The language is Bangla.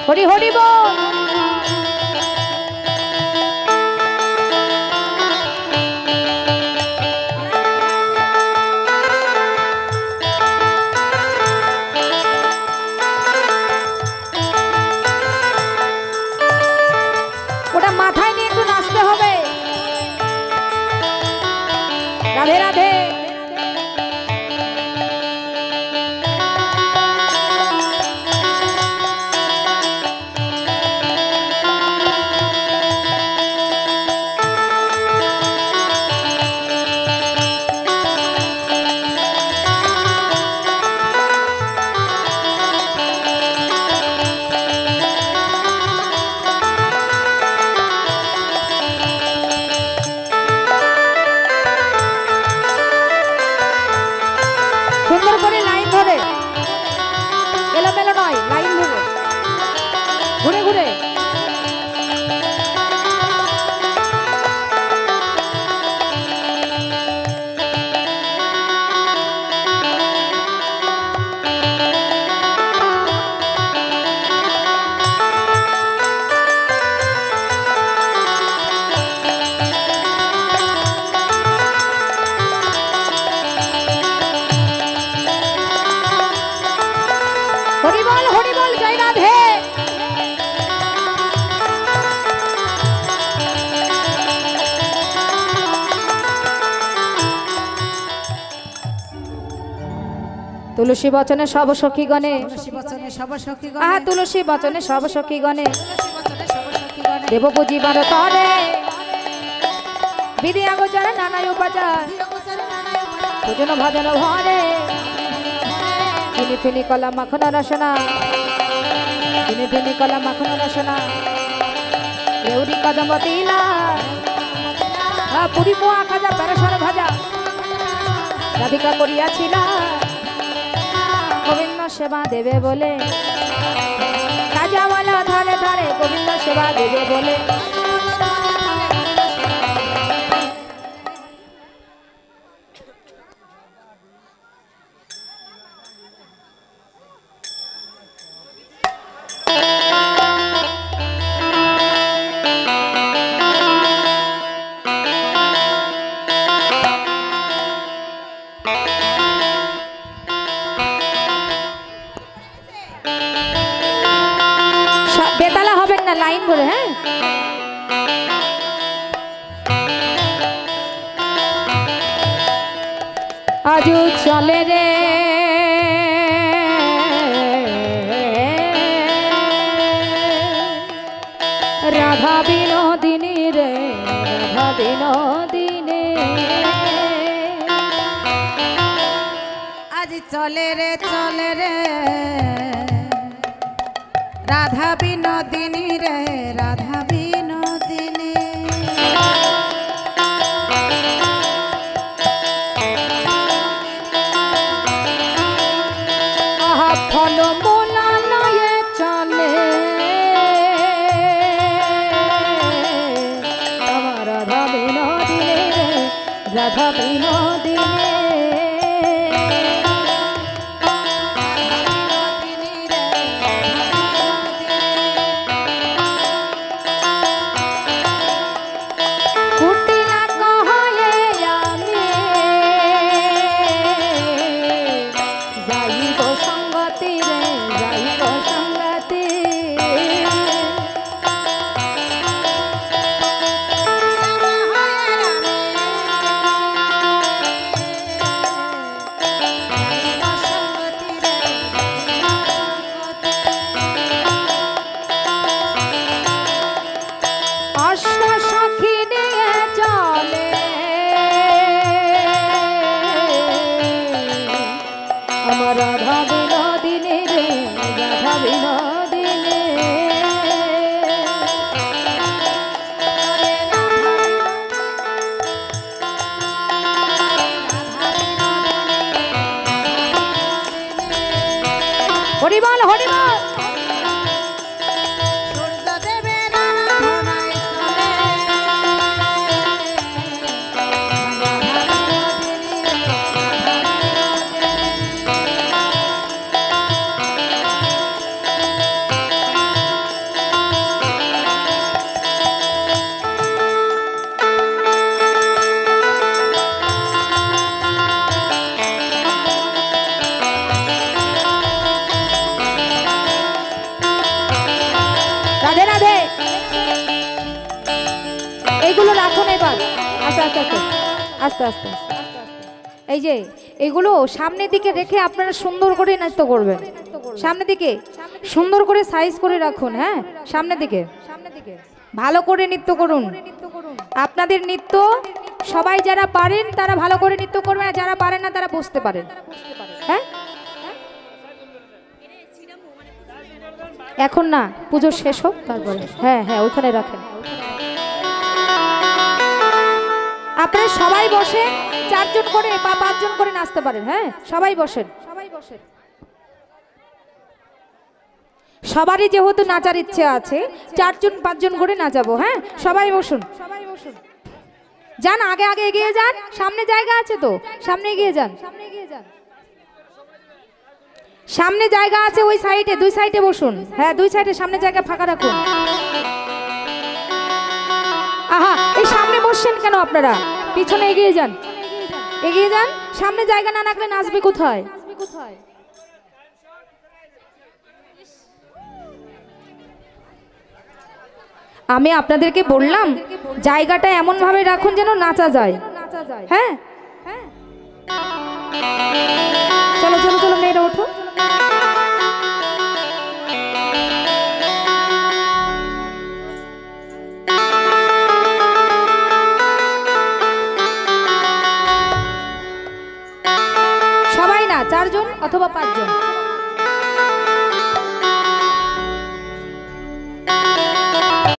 হরি হরি বল। ওটা মাথায় নিয়ে একটু নাচতে হবে। রাধে রাধে। সুন্দর করে লাইন ধরে, এলোমেলো নয়, লাইন ধরে ঘুরে ঘুরে। হরি বল, জয় রাধে। তুলসী বচনে সব সখীগণে, তুলসী বচনে সব সখীগণে দেব পুজিবার তরে বিধি আগোচর নানা উপাচার ভোজন ভজন ভরে ফিনি ফিনি কলা মাখন রসনা, ফিনি ফিনি কলা মাখন রসনা রেউরি কদম তিলা পুরি পোয়া খাজা পেরসর ভাজা রাধিকা করিয়াছিল গোবিন্দ সেবা দেবে বলে, কাজাওয়ালা ধরে ধরে গোবিন্দ সেবা দেবে বলে। বেতালা হবেন না, লাইন ধরে। হ্যাঁ, আজও চলে রে রাধা বিনোদিনী রে, রাধা বিনোদিনী আজ চলে রে রাধা বিনোদিনী রে, রাধা বিনোদিনী আহা ফল মোলা নয়ে চলে আমার রাধা বিনোদিনী রে, রাধা বিনোদিনী রাধা বিনোদিনী রে, রাধা বিনোদিনী হরি বল, হরি বল। এইগুলো রাখুন এবার। আস্তে আস্তে আস্তে আস্তে আস্তে আস্তে। এই যে এগুলো সামনের দিকে রেখে আপনারা সুন্দর করে নৃত্য করবেন। সামনের দিকে সুন্দর করে সাইজ করে রাখুন। হ্যাঁ, সামনের দিকে ভালো করে নৃত্য করুন। আপনাদের নৃত্য সবাই যারা পারেন তারা ভালো করে নৃত্য করবেন, আর যারা পারেন না তারা বুঝতে পারেন। হ্যাঁ, এখন না, পুজো শেষ হোক তারপরে। হ্যাঁ হ্যাঁ, ওইখানে রাখেন। আপনারা সবাই বসে 4 জন করে বা 5 জন করে নাচতে পারেন। হ্যাঁ, সবাই বসেন। সবারই যেহেতু নাচার ইচ্ছে আছে, 4 জন 5 জন করে নাচাবো। হ্যাঁ, সবাই বসুন। যান, আগে আগে এগিয়ে যান, সামনে জায়গা আছে তো, সামনে এগিয়ে যান। সামনে জায়গা আছে, ওই সাইডে 2 সাইডে বসুন। হ্যাঁ, 2 সাইডে সামনে জায়গা ফাঁকা রাখুন। আহা, এই সামনে বসছেন কেন আপনারা? পিছনে এগিয়ে যান, এগিয়ে যান। সামনে জায়গা না রাখলে নাচবে কোথায়? আমি আপনাদেরকে বললাম জায়গাটা এমন ভাবে রাখুন যেন নাচা যায়। হ্যাঁ হ্যাঁ।